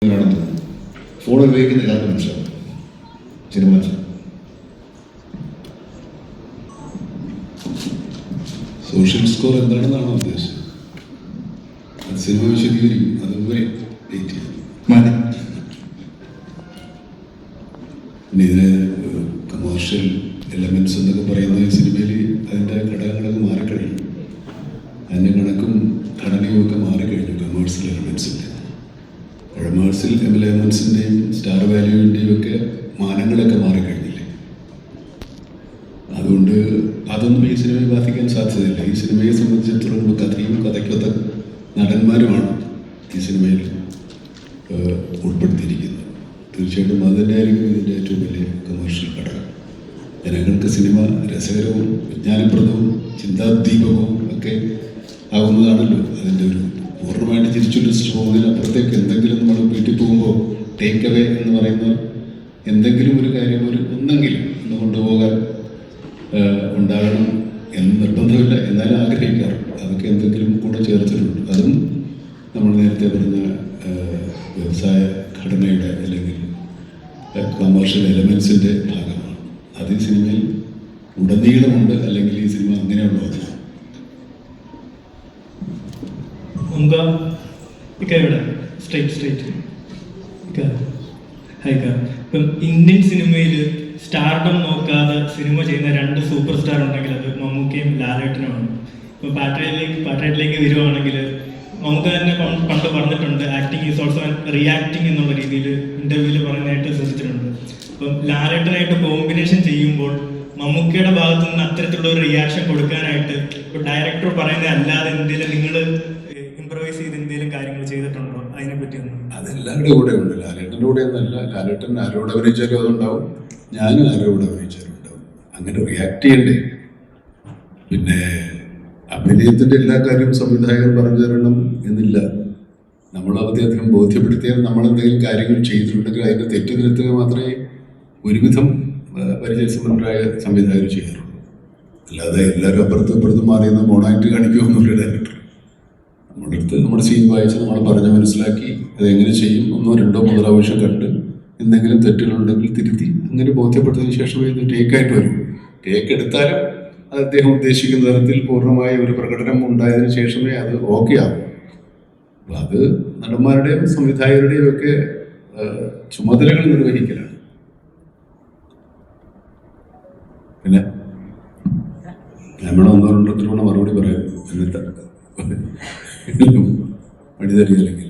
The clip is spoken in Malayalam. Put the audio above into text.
ഫോൺ ഉപയോഗിക്കുന്ന എല്ലാവർക്കും മനസ്സിലാവും. സിനിമ സോഷ്യൽ സ്കോർ എന്താണെന്നാണോ ഉദ്ദേശിച്ചത്? അത് സിനിമ വിശദീകരിക്കും. അതുപോലെ വെയിറ്റ് ചെയ്യും. പിന്നെ ഇതിന് കമേഴ്ഷ്യൽ എലമെൻറ്റ്സ് എന്നൊക്കെ പറയുന്ന ഈ സിനിമയിൽ അതിൻ്റെ ഘടകങ്ങളൊക്കെ മാറിക്കഴിഞ്ഞു. അതിൻ്റെ കണക്കും ഘടനയും ഒക്കെ മാറിക്കഴിഞ്ഞു. കമേഴ്ഷ്യൽ എലമെൻറ്റ്സിൻ്റെ എലമെൻറ്റ്സിൻ്റെയും സ്റ്റാർ വാല്യൂവിൻ്റെയും ഒക്കെ മാനങ്ങളൊക്കെ മാറിക്കഴിഞ്ഞില്ലേ. അതുകൊണ്ട് അതൊന്നും ഈ സിനിമയെ ബാധിക്കാൻ സാധ്യതയില്ല. ഈ സിനിമയെ സംബന്ധിച്ചിടത്തോളം കഥയും കഥയ്ക്കൊത്ത നടന്മാരുമാണ് ഈ സിനിമയിൽ ഉൾപ്പെടുത്തിയിരിക്കുന്നത്. തീർച്ചയായിട്ടും അത് തന്നെയായിരിക്കും ഇതിൻ്റെ ഏറ്റവും വലിയ കമേഴ്ഷ്യൽ ഘടകം. ജനങ്ങൾക്ക് സിനിമ രസകരവും വിജ്ഞാനപ്രദവും ചിന്താദീപകവും ഒക്കെ ആവുന്നതാണല്ലോ അതിൻ്റെ ഒരു പൂർണ്ണമായിട്ട് തിരിച്ചുല്ലസിച്ച് പോകുന്നതിനപ്പുറത്തേക്ക് എന്തെങ്കിലും നമ്മൾ വീട്ടിൽ പോകുമ്പോൾ ടേക്ക് അവേ എന്ന് പറയുന്ന എന്തെങ്കിലും ഒരു കാര്യം ഒന്നെങ്കിലും ഒന്ന് കൊണ്ടുപോകാൻ ഉണ്ടാകണം എന്ന് നിർബന്ധമില്ല, എന്നാലും ആഗ്രഹിക്കാറുണ്ട്. അതൊക്കെ എന്തെങ്കിലും കൂടെ ചേർത്തിട്ടുണ്ട്. അതും നമ്മൾ നേരത്തെ പറഞ്ഞ വ്യവസായ ഘടനയുടെ അല്ലെങ്കിൽ കമേഴ്ഷ്യൽ എലമെൻസിൻ്റെ ഭാഗമാണ്. അത് ഈ സിനിമയിൽ ഉടനീളമുണ്ട്. അല്ലെങ്കിൽ ഈ സിനിമ അങ്ങനെയുള്ളതാണ്. ഇപ്പം ഇന്ത്യൻ സിനിമയിൽ സ്റ്റാർഡം നോക്കാതെ സിനിമ ചെയ്യുന്ന രണ്ട് സൂപ്പർ സ്റ്റാർ ഉണ്ടെങ്കിൽ അത് മമ്മൂക്കയും ലാലേട്ടനുമാണ്. ഇപ്പം പാട്രിയറ്റിലേക്ക് വരുവാണെങ്കിൽ മമ്മൂക്ക തന്നെ പണ്ട് പറഞ്ഞിട്ടുണ്ട്, ആക്ടിങ് ഈസ് ഓൾസോ റിയാക്ടിങ് എന്നുള്ള രീതിയിൽ ഇന്റർവ്യൂവിൽ പറയുന്നതായിട്ട് ശ്രദ്ധിച്ചിട്ടുണ്ട്. അപ്പം ലാലേട്ടനായിട്ട് കോമ്പിനേഷൻ ചെയ്യുമ്പോൾ മമ്മൂക്കയുടെ ഭാഗത്തു നിന്ന് അത്തരത്തിലുള്ള ഒരു റിയാക്ഷൻ കൊടുക്കാനായിട്ട് ഇപ്പോൾ ഡയറക്ടർ പറയുന്നത് അല്ലാതെ എന്തെങ്കിലും നിങ്ങൾ ഇംപ്രവൈസ് ചെയ്ത് എന്തെങ്കിലും കാര്യങ്ങൾ ചെയ്തിട്ടുണ്ടോ? അതിനെപ്പറ്റി ഒന്നും. അതെല്ലാവരുടെ കൂടെ ഉണ്ട്. ലാലേട്ടൻ്റെ കൂടെ ഒന്നല്ല. ലാലേട്ടൻ ആരോട് അഭിനയിച്ചാലും അതുണ്ടാവും, ഞാനും ആരോട് അഭിനയിച്ചാലും ഉണ്ടാവും. അങ്ങനെ റിയാക്ട് ചെയ്യണ്ടേ? പിന്നെ അഭിനയത്തിൻ്റെ എല്ലാ കാര്യവും സംവിധായകൻ പറഞ്ഞു തരണം എന്നില്ല. നമ്മൾ അദ്ദേഹം ബോധ്യപ്പെടുത്തിയാൽ നമ്മളെന്തെങ്കിലും കാര്യങ്ങൾ ചെയ്തിട്ടുണ്ടെങ്കിൽ അതിൻ്റെ തെറ്റ് തിരുത്തുക മാത്രമേ ഒരുവിധം പരിചയസമ്പന്നരായ സംവിധായകർ ചെയ്യാറുള്ളൂ. അല്ലാതെ എല്ലാവരും അപ്പുറത്തും മാറിയെന്ന് മോണായിട്ട് കാണിക്കുമെന്നുള്ള ഡയറക്ടർ നമ്മുടെ അടുത്ത് നമ്മുടെ സീൻ വായിച്ച് നമ്മൾ പറഞ്ഞ് മനസ്സിലാക്കി അതെങ്ങനെ ചെയ്യും ഒന്നോ രണ്ടോ മൂന്നോ പ്രാവശ്യം കണ്ട് എന്തെങ്കിലും തെറ്റുകളുണ്ടെങ്കിൽ തിരുത്തി അങ്ങനെ ബോധ്യപ്പെട്ടതിന് ശേഷമേ ഇത് ടേക്കായിട്ട് വരും. ടേക്ക് എടുത്താലും അത് അദ്ദേഹം ഉദ്ദേശിക്കുന്ന തരത്തിൽ പൂർണ്ണമായ ഒരു പ്രകടനം ഉണ്ടായതിനു ശേഷമേ അത് ഓക്കെ ആകും. അപ്പം അത് നടന്മാരുടെയും സംവിധായകരുടെയും ഒക്കെ ചുമതലകൾ നിർവഹിക്കലാണ്. പിന്നെ നമ്മുടെ ഒന്നോ രണ്ടോ തവണ മറുപടി പറയാം. എന്നിട്ട് മടി തരികയില്ലെങ്കിൽ